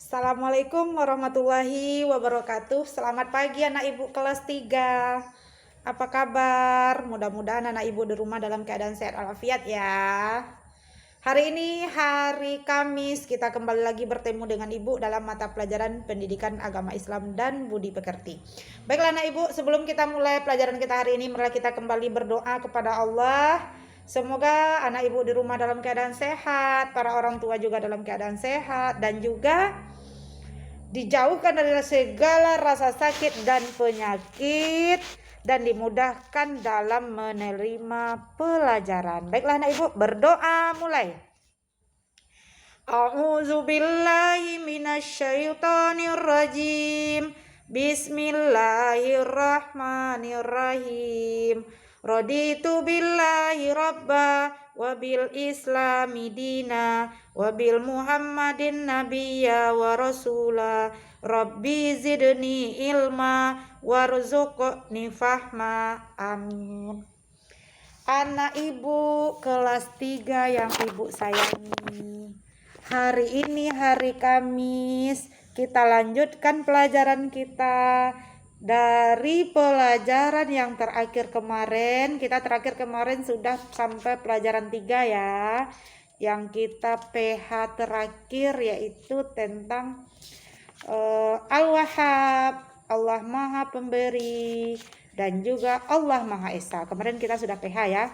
Assalamualaikum warahmatullahi wabarakatuh. Selamat pagi anak ibu kelas 3. Apa kabar? Mudah-mudahan anak ibu di rumah dalam keadaan sehat walafiat ya. Hari ini hari Kamis, kita kembali lagi bertemu dengan ibu dalam mata pelajaran pendidikan agama Islam dan budi pekerti. Baiklah anak ibu, sebelum kita mulai pelajaran kita hari ini, mari kita kembali berdoa kepada Allah. Semoga anak ibu di rumah dalam keadaan sehat, para orang tua juga dalam keadaan sehat, dan juga dijauhkan dari segala rasa sakit dan penyakit, dan dimudahkan dalam menerima pelajaran. Baiklah anak ibu, berdoa mulai. A'udzu billahi minasyaitonir rajim. Bismillahirrahmanirrahim. Raditu billahi rabba wa bil islami dina wa bil muhammadin nabiyya wa rasula. Rabbi zidni ilma warzuqni fahma. Amin. Anak ibu kelas 3 yang ibu sayangi, hari ini hari Kamis, kita lanjutkan pelajaran kita dari pelajaran yang terakhir kemarin. Kita terakhir kemarin sudah sampai pelajaran 3 ya, yang kita PH terakhir yaitu tentang Al-Wahhab, Allah Maha Pemberi, dan juga Allah Maha Esa. Kemarin kita sudah PH ya.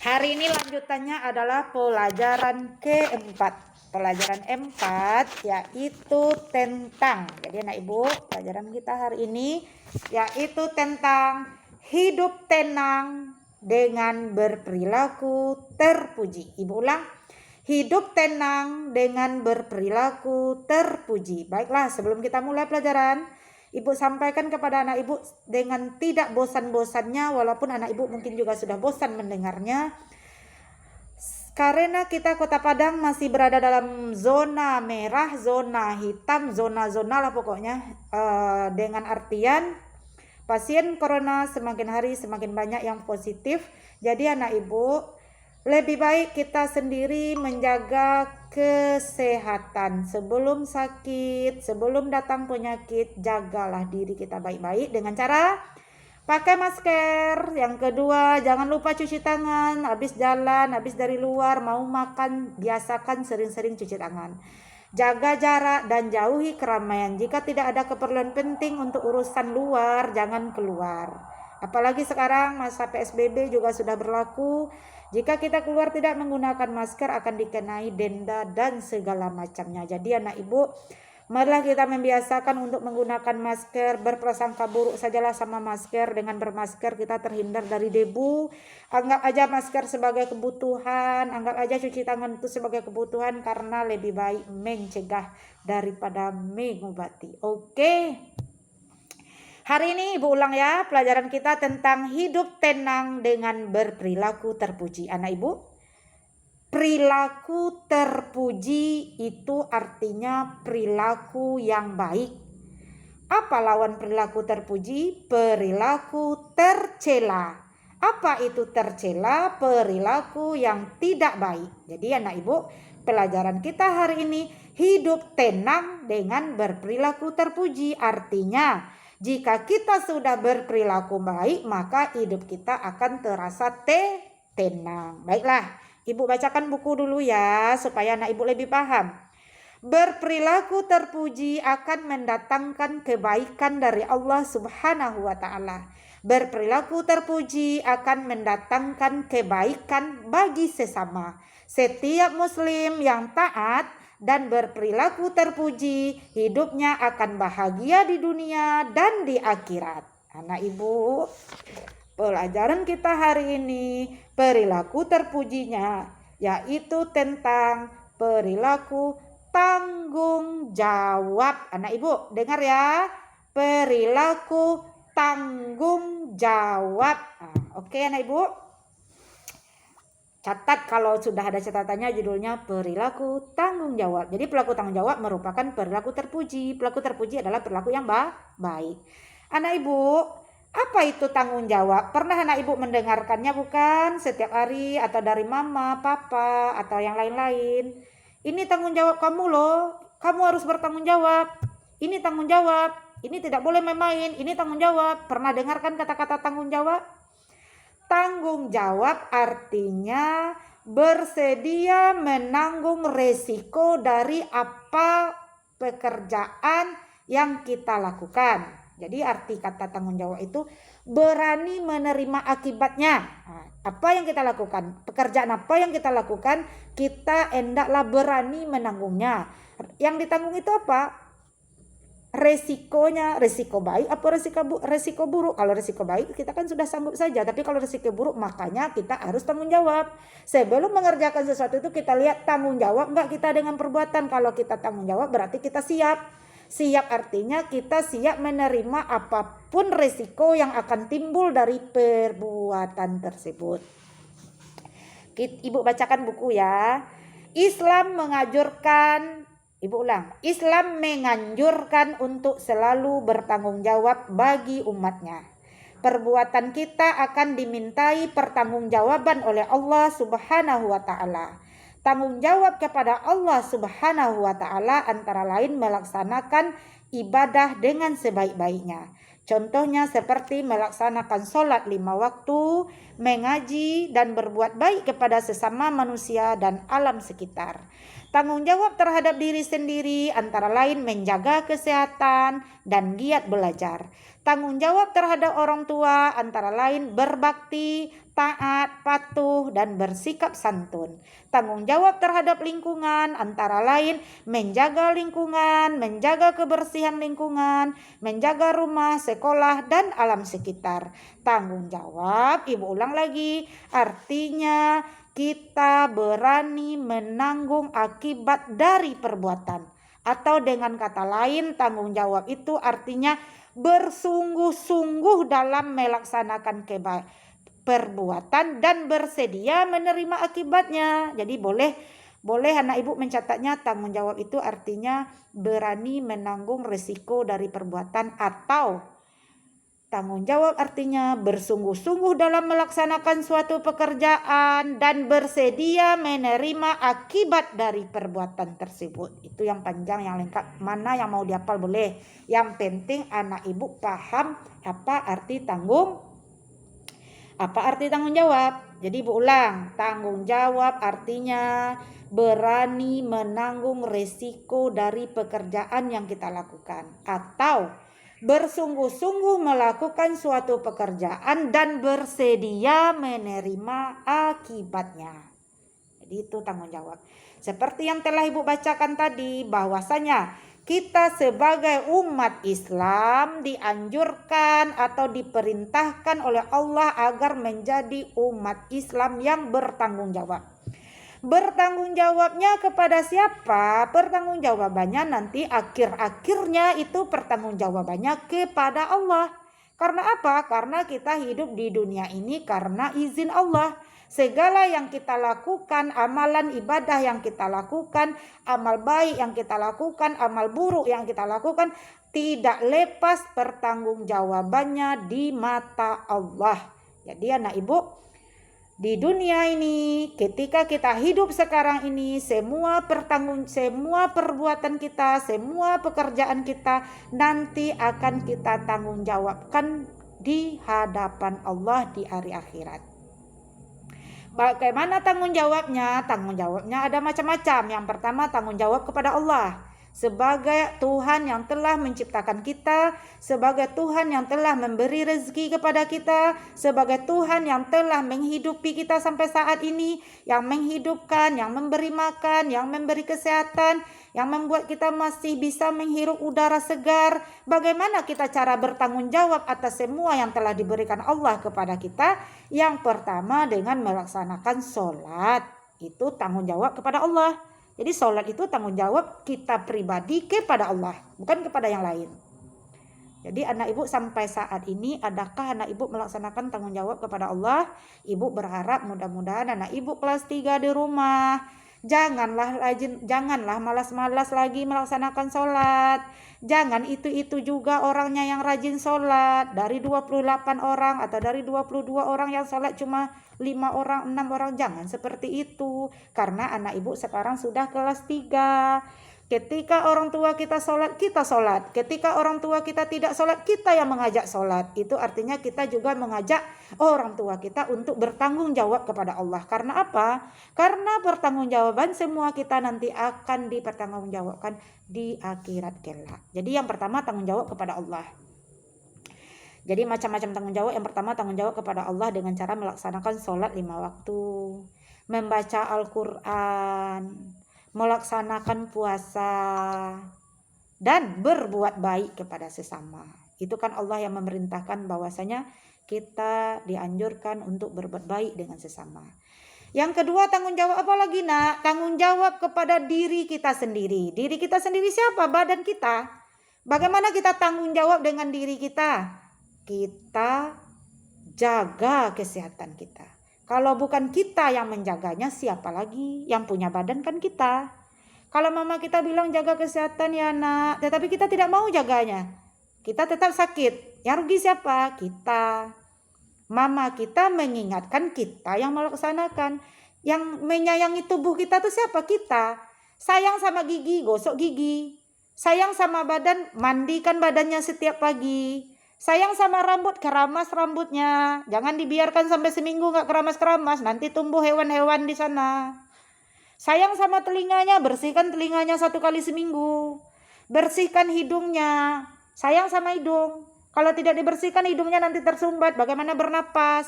Hari ini lanjutannya adalah pelajaran keempat. Pelajaran 4 yaitu tentang, jadi anak ibu, pelajaran kita hari ini yaitu tentang hidup tenang dengan berperilaku terpuji. Ibu ulang, hidup tenang dengan berperilaku terpuji. Baiklah, sebelum kita mulai pelajaran, ibu sampaikan kepada anak ibu dengan tidak bosan-bosannya, walaupun anak ibu mungkin juga sudah bosan mendengarnya. Karena kita Kota Padang masih berada dalam zona merah, zona hitam, zona-zona lah pokoknya. Dengan artian pasien corona semakin hari semakin banyak yang positif. Jadi anak ibu, lebih baik kita sendiri menjaga kesehatan. Sebelum sakit, sebelum datang penyakit, jagalah diri kita baik-baik dengan cara pakai masker. Yang kedua, jangan lupa cuci tangan. Habis jalan, habis dari luar, mau makan, biasakan sering-sering cuci tangan. Jaga jarak dan jauhi keramaian. Jika tidak ada keperluan penting untuk urusan luar, jangan keluar. Apalagi sekarang masa PSBB juga sudah berlaku. Jika kita keluar tidak menggunakan masker akan dikenai denda dan segala macamnya. Jadi anak ibu, marilah kita membiasakan untuk menggunakan masker. Berprasangka buruk sajalah sama masker. Dengan bermasker kita terhindar dari debu. Anggap aja masker sebagai kebutuhan. Anggap aja cuci tangan itu sebagai kebutuhan, karena lebih baik mencegah daripada mengobati. Oke. Hari ini ibu ulang ya, pelajaran kita tentang hidup tenang dengan berperilaku terpuji. Anak ibu, perilaku terpuji itu artinya perilaku yang baik. Apa lawan perilaku terpuji? Perilaku tercela. Apa itu tercela? Perilaku yang tidak baik. Jadi anak ibu, pelajaran kita hari ini hidup tenang dengan berperilaku terpuji. Artinya jika kita sudah berperilaku baik, maka hidup kita akan terasa tenang. Baiklah, ibu bacakan buku dulu ya, supaya anak ibu lebih paham. Berperilaku terpuji akan mendatangkan kebaikan dari Allah Subhanahu wa Ta'ala. Berperilaku terpuji akan mendatangkan kebaikan bagi sesama. Setiap muslim yang taat dan berperilaku terpuji, hidupnya akan bahagia di dunia dan di akhirat. Anak ibu, pelajaran kita hari ini perilaku terpujinya yaitu tentang perilaku tanggung jawab. Anak ibu dengar ya, perilaku tanggung jawab. Oke anak ibu, catat kalau sudah ada catatannya, judulnya perilaku tanggung jawab. Jadi perilaku tanggung jawab merupakan perilaku terpuji. Perilaku terpuji adalah perilaku yang baik. Anak ibu, apa itu tanggung jawab? Pernah anak ibu mendengarkannya bukan? Setiap hari atau dari mama, papa, atau yang lain-lain. Ini tanggung jawab kamu loh. Kamu harus bertanggung jawab. Ini tanggung jawab. Ini tidak boleh main-main. Ini tanggung jawab. Pernah dengarkan kata-kata tanggung jawab? Tanggung jawab artinya bersedia menanggung resiko dari apa pekerjaan yang kita lakukan. Jadi arti kata tanggung jawab itu berani menerima akibatnya. Nah, apa yang kita lakukan, pekerjaan apa yang kita lakukan, kita hendaklah berani menanggungnya. Yang ditanggung itu apa? Resikonya, resiko baik apa resiko buruk. Kalau resiko baik kita kan sudah sanggup saja, tapi kalau resiko buruk makanya kita harus tanggung jawab. Sebelum mengerjakan sesuatu itu kita lihat tanggung jawab enggak kita dengan perbuatan. Kalau kita tanggung jawab berarti kita siap. Siap artinya kita siap menerima apapun resiko yang akan timbul dari perbuatan tersebut. Ibu bacakan buku ya. Islam menganjurkan, Ibu ulang, Islam menganjurkan untuk selalu bertanggung jawab bagi umatnya. Perbuatan kita akan dimintai pertanggungjawaban oleh Allah Subhanahu wa taala. Tanggung jawab kepada Allah Subhanahu wa taala antara lain melaksanakan ibadah dengan sebaik-baiknya. Contohnya seperti melaksanakan sholat 5 waktu, mengaji dan berbuat baik kepada sesama manusia dan alam sekitar. Tanggung jawab terhadap diri sendiri antara lain menjaga kesehatan dan giat belajar. Tanggung jawab terhadap orang tua antara lain berbakti, taat, patuh, dan bersikap santun. Tanggung jawab terhadap lingkungan antara lain menjaga lingkungan, menjaga kebersihan lingkungan, menjaga rumah, sekolah, dan alam sekitar. Tanggung jawab, Ibu ulang lagi, artinya kita berani menanggung akibat dari perbuatan. Atau dengan kata lain, tanggung jawab itu artinya bersungguh-sungguh dalam melaksanakan perbuatan dan bersedia menerima akibatnya. Jadi boleh anak ibu mencatatnya, tanggung jawab itu artinya berani menanggung risiko dari perbuatan, atau tanggung jawab artinya bersungguh-sungguh dalam melaksanakan suatu pekerjaan dan bersedia menerima akibat dari perbuatan tersebut. Itu yang panjang, yang lengkap. Mana yang mau dihafal boleh. Yang penting anak ibu paham apa arti tanggung jawab. Jadi ibu ulang, tanggung jawab artinya berani menanggung resiko dari pekerjaan yang kita lakukan, atau bersungguh-sungguh melakukan suatu pekerjaan dan bersedia menerima akibatnya. Jadi itu tanggung jawab. Seperti yang telah ibu bacakan tadi, bahwasanya kita sebagai umat Islam dianjurkan atau diperintahkan oleh Allah agar menjadi umat Islam yang bertanggung jawab. Bertanggung jawabnya kepada siapa? Pertanggungjawabannya nanti akhir-akhirnya itu pertanggungjawabannya kepada Allah. Karena apa? Karena kita hidup di dunia ini karena izin Allah. Segala yang kita lakukan, amalan ibadah yang kita lakukan, amal baik yang kita lakukan, amal buruk yang kita lakukan, tidak lepas pertanggungjawabannya di mata Allah. Jadi anak ibu, di dunia ini, ketika kita hidup sekarang ini, semua perbuatan kita, semua pekerjaan kita nanti akan kita tanggung jawabkan di hadapan Allah di hari akhirat. Bagaimana tanggung jawabnya? Tanggung jawabnya ada macam-macam. Yang pertama, tanggung jawab kepada Allah. Sebagai Tuhan yang telah menciptakan kita, sebagai Tuhan yang telah memberi rezeki kepada kita, sebagai Tuhan yang telah menghidupi kita sampai saat ini, yang menghidupkan, yang memberi makan, yang memberi kesehatan, yang membuat kita masih bisa menghirup udara segar. Bagaimana kita cara bertanggung jawab atas semua yang telah diberikan Allah kepada kita? Yang pertama dengan melaksanakan sholat. Itu tanggung jawab kepada Allah. Jadi sholat itu tanggung jawab kita pribadi kepada Allah, bukan kepada yang lain. Jadi anak ibu sampai saat ini, adakah anak ibu melaksanakan tanggung jawab kepada Allah? Ibu berharap mudah-mudahan anak ibu kelas 3 di rumah janganlah malas-malas lagi melaksanakan sholat. Jangan itu juga orangnya yang rajin sholat. Dari 28 orang atau dari 22 orang yang sholat cuma 5 orang, 6 orang. Jangan seperti itu. Karena anak ibu sekarang sudah kelas 3. Ketika orang tua kita sholat, kita sholat. Ketika orang tua kita tidak sholat, kita yang mengajak sholat. Itu artinya kita juga mengajak orang tua kita untuk bertanggung jawab kepada Allah. Karena apa? Karena pertanggungjawaban semua kita nanti akan dipertanggungjawabkan di akhirat kelak. Jadi yang pertama tanggung jawab kepada Allah. Jadi macam-macam tanggung jawab. Yang pertama tanggung jawab kepada Allah dengan cara melaksanakan sholat 5 waktu. Membaca Al-Quran, melaksanakan puasa, dan berbuat baik kepada sesama. Itu kan Allah yang memerintahkan bahwasanya kita dianjurkan untuk berbuat baik dengan sesama. Yang kedua tanggung jawab apa lagi nak? Tanggung jawab kepada diri kita sendiri. Diri kita sendiri siapa? Badan kita. Bagaimana kita tanggung jawab dengan diri kita? Kita jaga kesehatan kita. Kalau bukan kita yang menjaganya, siapa lagi? Yang punya badan kan kita. Kalau mama kita bilang jaga kesehatan ya nak, tetapi kita tidak mau jaganya, kita tetap sakit. Yang rugi siapa? Kita. Mama kita mengingatkan, kita yang melaksanakan. Yang menyayangi tubuh kita tuh siapa? Kita. Sayang sama gigi, gosok gigi. Sayang sama badan, mandikan badannya setiap pagi. Sayang sama rambut, keramas rambutnya. Jangan dibiarkan sampai seminggu gak keramas-keramas. Nanti tumbuh hewan-hewan di sana. Sayang sama telinganya, bersihkan telinganya 1 kali seminggu. Bersihkan hidungnya. Sayang sama hidung. Kalau tidak dibersihkan hidungnya nanti tersumbat. Bagaimana bernapas?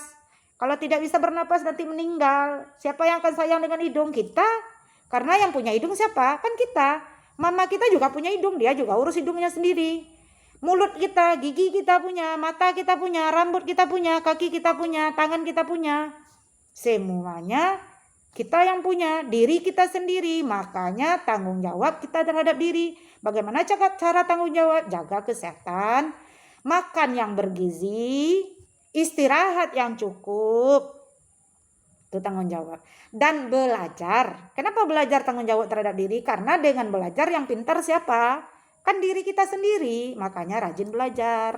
Kalau tidak bisa bernapas nanti meninggal. Siapa yang akan sayang dengan hidung? Kita. Karena yang punya hidung siapa? Kan kita. Mama kita juga punya hidung. Dia juga urus hidungnya sendiri. Mulut kita, gigi kita punya, mata kita punya, rambut kita punya, kaki kita punya, tangan kita punya. Semuanya kita yang punya, diri kita sendiri. Makanya tanggung jawab kita terhadap diri. Bagaimana cara tanggung jawab? Jaga kesehatan, makan yang bergizi, istirahat yang cukup. Itu tanggung jawab. Dan belajar. Kenapa belajar tanggung jawab terhadap diri? Karena dengan belajar yang pintar siapa? Kan diri kita sendiri, makanya rajin belajar.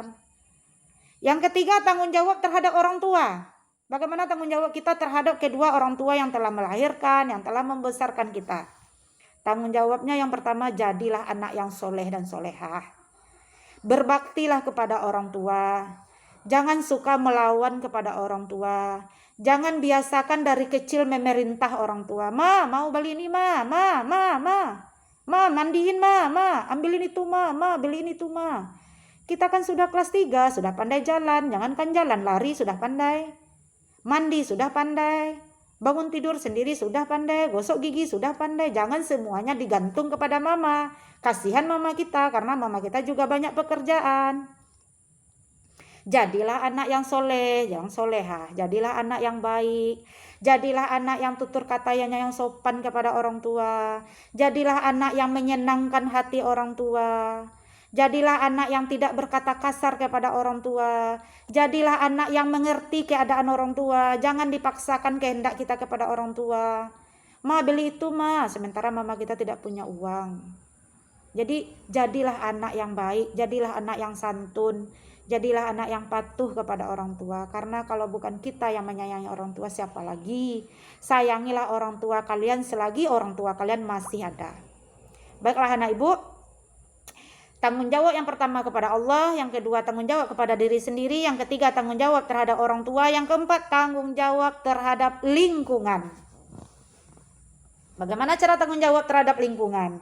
Yang ketiga, tanggung jawab terhadap orang tua. Bagaimana tanggung jawab kita terhadap kedua orang tua yang telah melahirkan, yang telah membesarkan kita? Tanggung jawabnya yang pertama, jadilah anak yang soleh dan solehah. Berbaktilah kepada orang tua. Jangan suka melawan kepada orang tua. Jangan biasakan dari kecil memerintah orang tua. Ma, mau beli ini ma. Ma, mandiin ma, ambilin itu ma, beliin itu ma. Kita kan sudah kelas 3, sudah pandai jalan. Jangankan jalan, lari sudah pandai. Mandi sudah pandai. Bangun tidur sendiri sudah pandai. Gosok gigi sudah pandai. Jangan semuanya digantung kepada mama. Kasihan mama kita, karena mama kita juga banyak pekerjaan. Jadilah anak yang soleh, yang solehah. Jadilah anak yang baik. Jadilah anak yang tutur katanya yang sopan kepada orang tua. Jadilah anak yang menyenangkan hati orang tua. Jadilah anak yang tidak berkata kasar kepada orang tua. Jadilah anak yang mengerti keadaan orang tua. Jangan dipaksakan kehendak kita kepada orang tua. Ma, beli itu ma, sementara mama kita tidak punya uang. Jadi jadilah anak yang baik, jadilah anak yang santun. Jadilah anak yang patuh kepada orang tua. Karena kalau bukan kita yang menyayangi orang tua, siapa lagi? Sayangilah orang tua kalian selagi orang tua kalian masih ada. Baiklah anak ibu, tanggung jawab yang pertama kepada Allah, yang kedua tanggung jawab kepada diri sendiri, yang ketiga tanggung jawab terhadap orang tua, yang keempat tanggung jawab terhadap lingkungan. Bagaimana cara tanggung jawab terhadap lingkungan?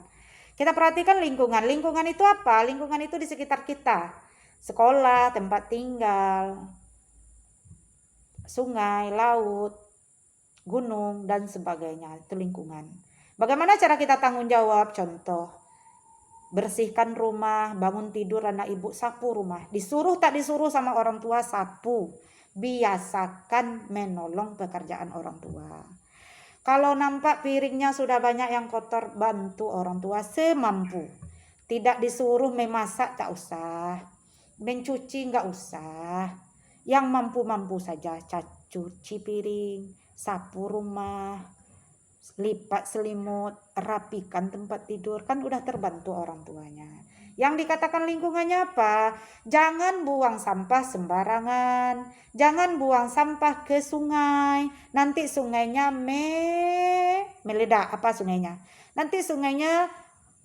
Kita perhatikan lingkungan. Lingkungan itu apa? Lingkungan itu di sekitar kita. Sekolah, tempat tinggal, sungai, laut, gunung, dan sebagainya. Itu lingkungan. Bagaimana cara kita tanggung jawab? Contoh, bersihkan rumah, bangun tidur anak ibu, sapu rumah. Disuruh tak disuruh sama orang tua, sapu. Biasakan menolong pekerjaan orang tua. Kalau nampak piringnya sudah banyak yang kotor, bantu orang tua semampu. Tidak disuruh memasak, tak usah. Mencuci nggak usah. Yang mampu-mampu saja, cuci piring, sapu rumah, lipat selimut, rapikan tempat tidur, kan udah terbantu orang tuanya. Yang dikatakan lingkungannya apa? Jangan buang sampah sembarangan, jangan buang sampah ke sungai. Nanti sungainya meledak, apa sungainya? Nanti sungainya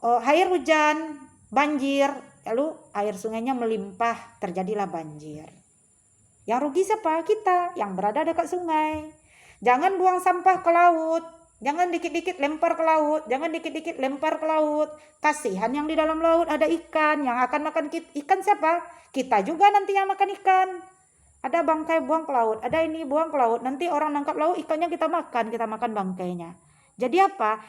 air hujan, banjir, lalu air sungainya melimpah, terjadilah banjir. Yang rugi siapa? Kita yang berada dekat sungai. Jangan buang sampah ke laut. Jangan dikit-dikit lempar ke laut. Jangan dikit-dikit lempar ke laut. Kasihan yang di dalam laut ada ikan. Yang akan makan ikan siapa? Kita juga nanti yang makan ikan. Ada bangkai buang ke laut. Ada ini buang ke laut. Nanti orang nangkap laut, ikannya kita makan bangkainya. Jadi apa?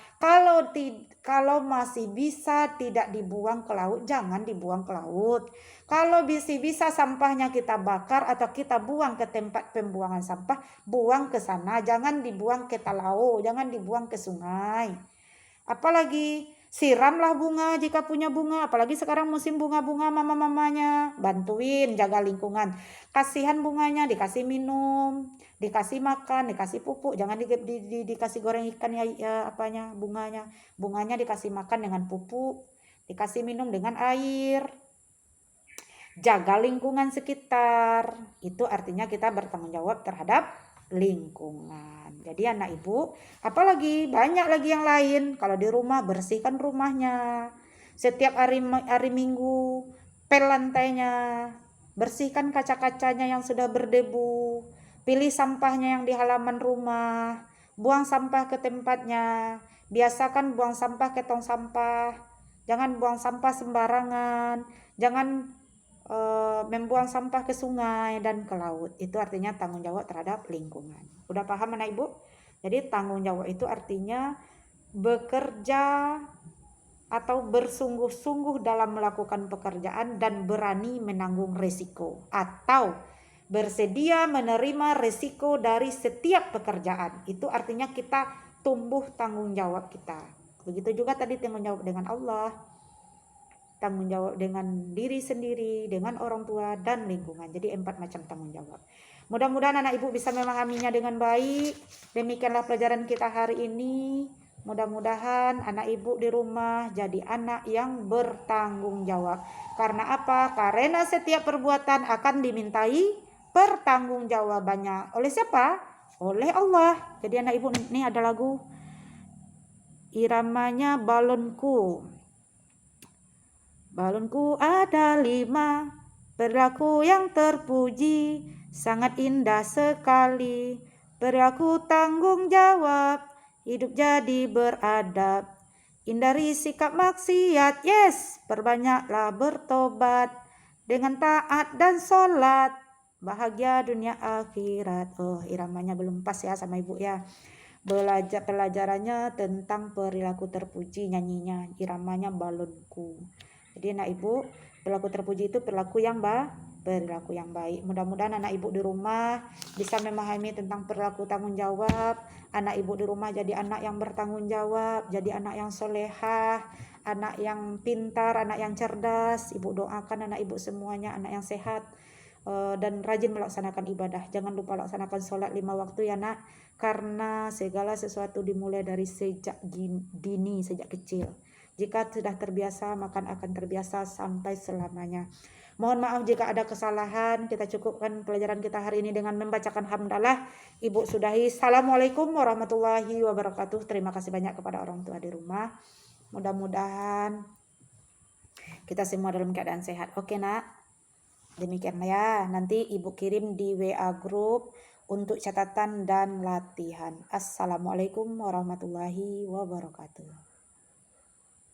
Kalau masih bisa tidak dibuang ke laut, jangan dibuang ke laut. Kalau bisa sampahnya kita bakar atau kita buang ke tempat pembuangan sampah, buang ke sana, jangan dibuang ke laut, jangan dibuang ke sungai. Apalagi siramlah bunga jika punya bunga, apalagi sekarang musim bunga-bunga, mama-mamanya bantuin jaga lingkungan. Kasihan bunganya, dikasih minum, dikasih makan, dikasih pupuk, jangan dikasih goreng ikan ya apanya bunganya dikasih makan dengan pupuk, dikasih minum dengan air. Jaga lingkungan sekitar, itu artinya kita bertanggung jawab terhadap lingkungan. Jadi anak ibu, apalagi banyak lagi yang lain. Kalau di rumah, bersihkan rumahnya setiap hari Minggu, pel lantainya, bersihkan kaca-kacanya yang sudah berdebu, pilih sampahnya yang di halaman rumah, buang sampah ke tempatnya, biasakan buang sampah ke tong sampah, jangan buang sampah sembarangan, jangan membuang sampah ke sungai dan ke laut. Itu artinya tanggung jawab terhadap lingkungan. Udah paham anak ibu? Jadi tanggung jawab itu artinya bekerja atau bersungguh-sungguh dalam melakukan pekerjaan dan berani menanggung resiko, atau bersedia menerima resiko dari setiap pekerjaan. Itu artinya kita tumbuh tanggung jawab kita. Begitu juga tadi tanggung jawab dengan Allah, tanggung jawab dengan diri sendiri, dengan orang tua dan lingkungan. Jadi 4 macam tanggung jawab. Mudah-mudahan anak ibu bisa memahaminya dengan baik. Demikianlah pelajaran kita hari ini. Mudah-mudahan anak ibu di rumah jadi anak yang bertanggung jawab. Karena apa? Karena setiap perbuatan akan dimintai pertanggungjawabannya. Oleh siapa? Oleh Allah. Jadi anak ibu, ini ada lagu iramanya balonku. Balonku ada 5, perilaku yang terpuji, sangat indah sekali. Perilaku tanggung jawab, hidup jadi beradab. Hindari sikap maksiat, yes, perbanyaklah bertobat. Dengan taat dan sholat, bahagia dunia akhirat. Oh, iramanya belum pas ya sama ibu ya. Pelajarannya tentang perilaku terpuji, nyanyinya iramanya balonku. Jadi anak ibu, perilaku terpuji itu perilaku yang baik. Mudah-mudahan anak ibu di rumah bisa memahami tentang perilaku tanggung jawab. Anak ibu di rumah jadi anak yang bertanggung jawab, jadi anak yang solehah, anak yang pintar, anak yang cerdas. Ibu doakan anak ibu semuanya anak yang sehat dan rajin melaksanakan ibadah. Jangan lupa laksanakan sholat 5 waktu ya nak, karena segala sesuatu dimulai dari sejak dini, sejak kecil. Jika sudah terbiasa, maka akan terbiasa sampai selamanya. Mohon maaf jika ada kesalahan. Kita cukupkan pelajaran kita hari ini dengan membacakan hamdalah. Ibu sudahi. Assalamualaikum warahmatullahi wabarakatuh. Terima kasih banyak kepada orang tua di rumah. Mudah-mudahan kita semua dalam keadaan sehat. Oke nak, demikianlah ya. Nanti ibu kirim di WA group untuk catatan dan latihan. Assalamualaikum warahmatullahi wabarakatuh.